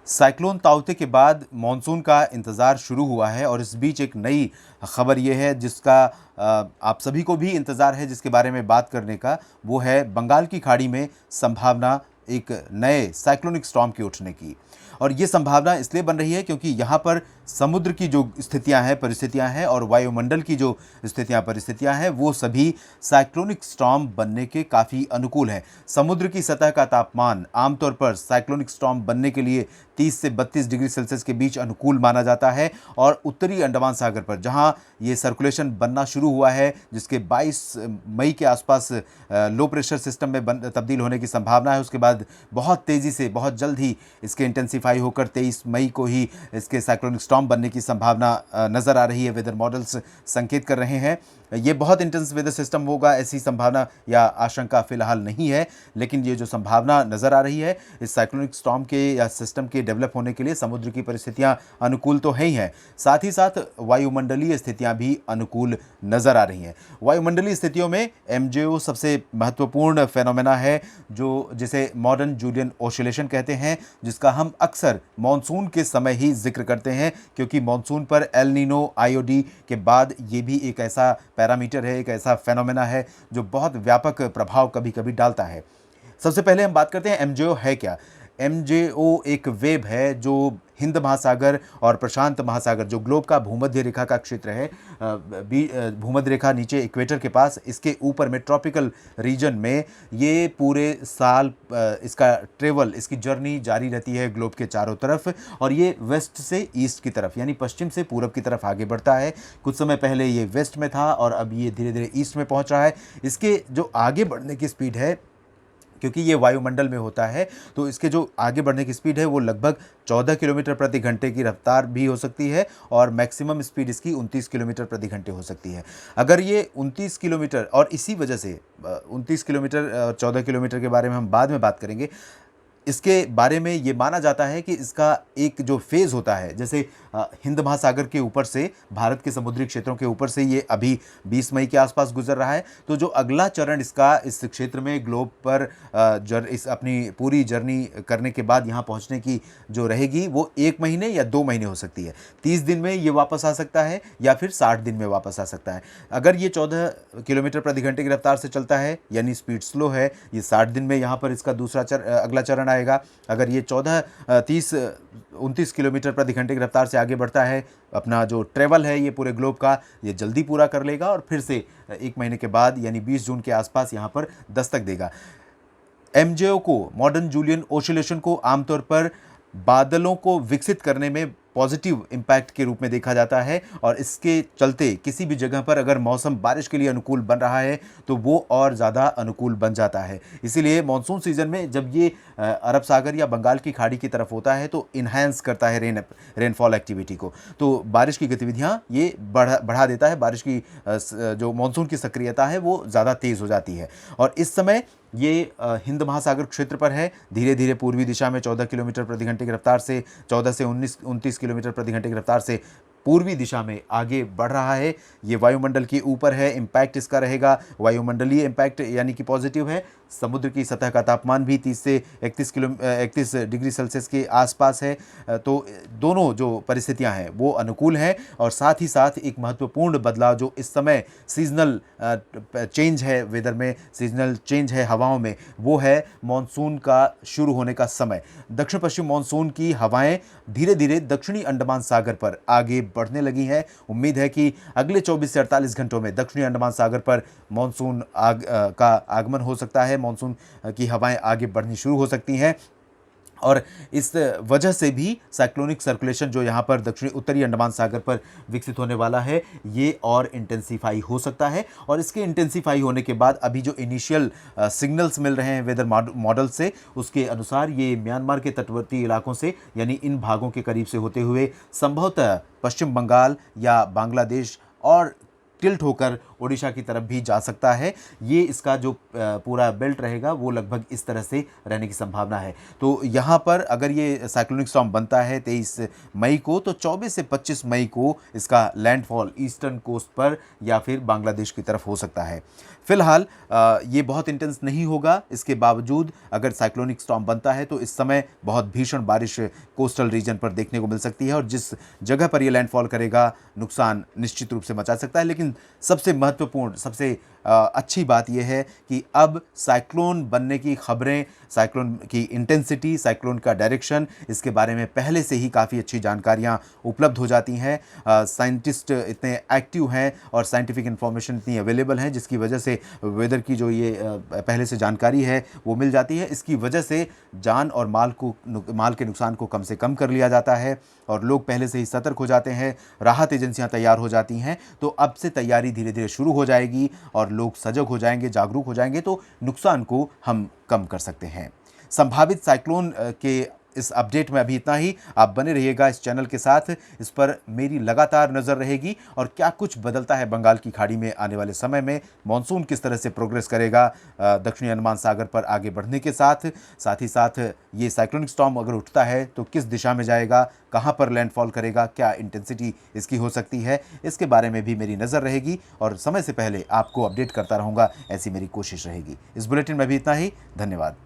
Cyclone ताउते के बाद monsoon का इंतज़ार शुरू हुआ है और इस बीच एक नई खबर ये है जिसका आप सभी को भी इंतज़ार है, जिसके बारे में बात करने का। वो है बंगाल की खाड़ी में संभावना एक नए साइक्लोनिक स्टॉर्म के उठने की। और ये संभावना इसलिए बन रही है क्योंकि यहाँ पर समुद्र की जो स्थितियाँ हैं, परिस्थितियाँ हैं और वायुमंडल की जो स्थितियाँ परिस्थितियाँ हैं वो सभी साइक्लोनिक स्टॉर्म बनने के काफ़ी अनुकूल हैं। समुद्र की सतह का तापमान आमतौर पर साइक्लोनिक स्टॉर्म बनने के लिए 30 से 32 डिग्री सेल्सियस के बीच अनुकूल माना जाता है। और उत्तरी अंडमान सागर पर जहाँ ये सर्कुलेशन बनना शुरू हुआ है, जिसके 22 मई के आसपास लो प्रेशर सिस्टम में तब्दील होने की संभावना है, उसके बाद बहुत तेज़ी से बहुत जल्द ही इसके इंटेंसीफाई होकर 23 मई को ही इसके साइक्लोनिक स्टॉर्म बनने की संभावना नज़र आ रही है। वेदर मॉडल्स संकेत कर रहे हैं ये बहुत इंटेंस वेदर सिस्टम होगा, ऐसी संभावना या आशंका फिलहाल नहीं है। लेकिन ये जो संभावना नज़र आ रही है इस साइक्लोनिक स्टॉर्म के या सिस्टम के डेवलप होने के लिए समुद्र की परिस्थितियां अनुकूल तो है ही हैं, साथ ही साथ वायुमंडलीय स्थितियां भी अनुकूल नज़र आ रही हैं। वायुमंडलीय स्थितियों में एमजेओ सबसे महत्वपूर्ण फेनोमेना है जो जिसे मॉडर्न जूलियन ऑसिलेशन कहते हैं, जिसका हम अक्सर मानसून के समय ही जिक्र करते हैं क्योंकि मानसून पर एल नीनो आईओडी के बाद ये भी एक ऐसा पैरामीटर है, एक ऐसा फेनोमेना है जो बहुत व्यापक प्रभाव कभी कभी डालता है। सबसे पहले हम बात करते हैं एमजेओ है क्या। एमजेओ एक वेव है जो हिंद महासागर और प्रशांत महासागर, जो ग्लोब का भूमध्य रेखा का क्षेत्र है, भूमध्य रेखा नीचे इक्वेटर के पास, इसके ऊपर में ट्रॉपिकल रीजन में ये पूरे साल इसका ट्रेवल, इसकी जर्नी जारी रहती है ग्लोब के चारों तरफ। और ये वेस्ट से ईस्ट की तरफ यानी पश्चिम से पूरब की तरफ आगे बढ़ता है। कुछ समय पहले ये वेस्ट में था और अब ये धीरे धीरे ईस्ट में पहुंच रहा है। इसके जो आगे बढ़ने की स्पीड है, क्योंकि ये वायुमंडल में होता है, तो इसके जो आगे बढ़ने की स्पीड है वो लगभग 14 किलोमीटर प्रति घंटे की रफ्तार भी हो सकती है और मैक्सिमम स्पीड इसकी 29 किलोमीटर प्रति घंटे हो सकती है। अगर ये 29 किलोमीटर, और इसी वजह से 29 किलोमीटर और 14 किलोमीटर के बारे में हम बाद में बात करेंगे, इसके बारे में ये माना जाता है कि इसका एक जो फेज़ होता है, जैसे हिंद महासागर के ऊपर से, भारत के समुद्री क्षेत्रों के ऊपर से ये अभी 20 मई के आसपास गुजर रहा है, तो जो अगला चरण इसका इस क्षेत्र में ग्लोब पर इस अपनी पूरी जर्नी करने के बाद यहाँ पहुँचने की जो रहेगी वो 1 महीने या 2 महीने हो सकती है। 30 दिन में ये वापस आ सकता है या फिर 60 दिन में वापस आ सकता है। अगर ये 14 किलोमीटर प्रति घंटे की रफ्तार से चलता है यानी स्पीड स्लो है, ये 60 दिन में यहाँ पर इसका अगला चरण आएगा। अगर ये 29 किलोमीटर प्रति घंटे की रफ्तार से आगे बढ़ता है, अपना जो ट्रेवल है ये पूरे ग्लोब का, ये जल्दी पूरा कर लेगा और फिर से 1 महीने के बाद यानी 20 जून के आसपास यहाँ पर दस्तक देगा। एमजेओ को, मॉडर्न जूलियन ऑसिलेशन को, आमतौर पर बादलों को विकसित करने में पॉजिटिव इम्पैक्ट के रूप में देखा जाता है और इसके चलते किसी भी जगह पर अगर मौसम बारिश के लिए अनुकूल बन रहा है तो वो और ज़्यादा अनुकूल बन जाता है। इसीलिए मानसून सीजन में जब ये अरब सागर या बंगाल की खाड़ी की तरफ होता है तो इन्हांस करता है रेनफॉल एक्टिविटी को, तो बारिश की गतिविधियाँ ये बढ़ा देता है। बारिश की जो मानसून की सक्रियता है वो ज़्यादा तेज़ हो जाती है। और इस समय ये हिंद महासागर क्षेत्र पर है, धीरे धीरे पूर्वी दिशा में 14 किलोमीटर प्रति घंटे की रफ्तार से, 14 से 29 किलोमीटर प्रति घंटे की रफ्तार से पूर्वी दिशा में आगे बढ़ रहा है। ये वायुमंडल के ऊपर है, इम्पैक्ट इसका रहेगा वायुमंडलीय इम्पैक्ट यानी कि पॉजिटिव है। समुद्र की सतह का तापमान भी 30 से 31 डिग्री सेल्सियस के आसपास है, तो दोनों जो परिस्थितियां हैं वो अनुकूल हैं। और साथ ही साथ एक महत्वपूर्ण बदलाव जो इस समय सीजनल चेंज है, वेदर में सीजनल चेंज है हवाओं में, वो है मानसून का शुरू होने का समय। दक्षिण पश्चिम मानसून की हवाएं धीरे धीरे दक्षिणी अंडमान सागर पर आगे बढ़ने लगी हैं। उम्मीद है कि अगले 24 से 48 घंटों में दक्षिणी अंडमान सागर पर मानसून का आगमन हो सकता है, मानसून की हवाएं आगे बढ़नी शुरू हो सकती हैं। और इस वजह से भी साइक्लोनिक सर्कुलेशन जो यहाँ पर दक्षिणी उत्तरी अंडमान सागर पर विकसित होने वाला है ये और इंटेंसीफाई हो सकता है। और इसके इंटेंसीफाई होने के बाद अभी जो इनिशियल सिग्नल्स मिल रहे हैं वेदर मॉडल से, उसके अनुसार ये म्यांमार के तटवर्ती इलाकों से यानी इन भागों के करीब से होते हुए संभवतः पश्चिम बंगाल या बांग्लादेश और टिल्ट होकर ओडिशा की तरफ भी जा सकता है। ये इसका जो पूरा बेल्ट रहेगा वो लगभग इस तरह से रहने की संभावना है। तो यहाँ पर अगर ये साइक्लोनिक स्टॉर्म बनता है 23 मई को, तो 24 से 25 मई को इसका लैंडफॉल ईस्टर्न कोस्ट पर या फिर बांग्लादेश की तरफ हो सकता है। फिलहाल ये बहुत इंटेंस नहीं होगा। इसके बावजूद अगर साइक्लोनिक स्टॉर्म बनता है तो इस समय बहुत भीषण बारिश कोस्टल रीजन पर देखने को मिल सकती है और जिस जगह पर ये लैंडफॉल करेगा नुकसान निश्चित रूप से मचा सकता है। लेकिन सबसे महत्वपूर्ण, सबसे अच्छी बात यह है कि अब साइक्लोन बनने की खबरें, साइक्लोन की इंटेंसिटी, साइक्लोन का डायरेक्शन, इसके बारे में पहले से ही काफ़ी अच्छी जानकारियां उपलब्ध हो जाती हैं। साइंटिस्ट इतने एक्टिव हैं और साइंटिफिक इन्फॉर्मेशन इतनी अवेलेबल हैं जिसकी वजह से वेदर की जो ये पहले से जानकारी है वो मिल जाती है। इसकी वजह से जान और माल के नुकसान को कम से कम कर लिया जाता है और लोग पहले से ही सतर्क हो जाते हैं। राहत एजेंसियां तैयार हो जाती हैं। तो अब से तैयारी धीरे धीरे शुरू हो जाएगी और लोग सजग हो जाएंगे, जागरूक हो जाएंगे, तो नुकसान को हम कम कर सकते हैं। संभावित साइक्लोन के इस अपडेट में अभी इतना ही। आप बने रहिएगा इस चैनल के साथ, इस पर मेरी लगातार नज़र रहेगी और क्या कुछ बदलता है बंगाल की खाड़ी में आने वाले समय में, मॉनसून किस तरह से प्रोग्रेस करेगा दक्षिणी अंडमान सागर पर आगे बढ़ने के साथ ही साथ ये साइक्लोनिक स्टॉर्म अगर उठता है तो किस दिशा में जाएगा, कहाँ पर लैंडफॉल करेगा, क्या इंटेंसिटी इसकी हो सकती है, इसके बारे में भी मेरी नज़र रहेगी और समय से पहले आपको अपडेट करता रहूँगा, ऐसी मेरी कोशिश रहेगी। इस बुलेटिन में भी इतना ही। धन्यवाद।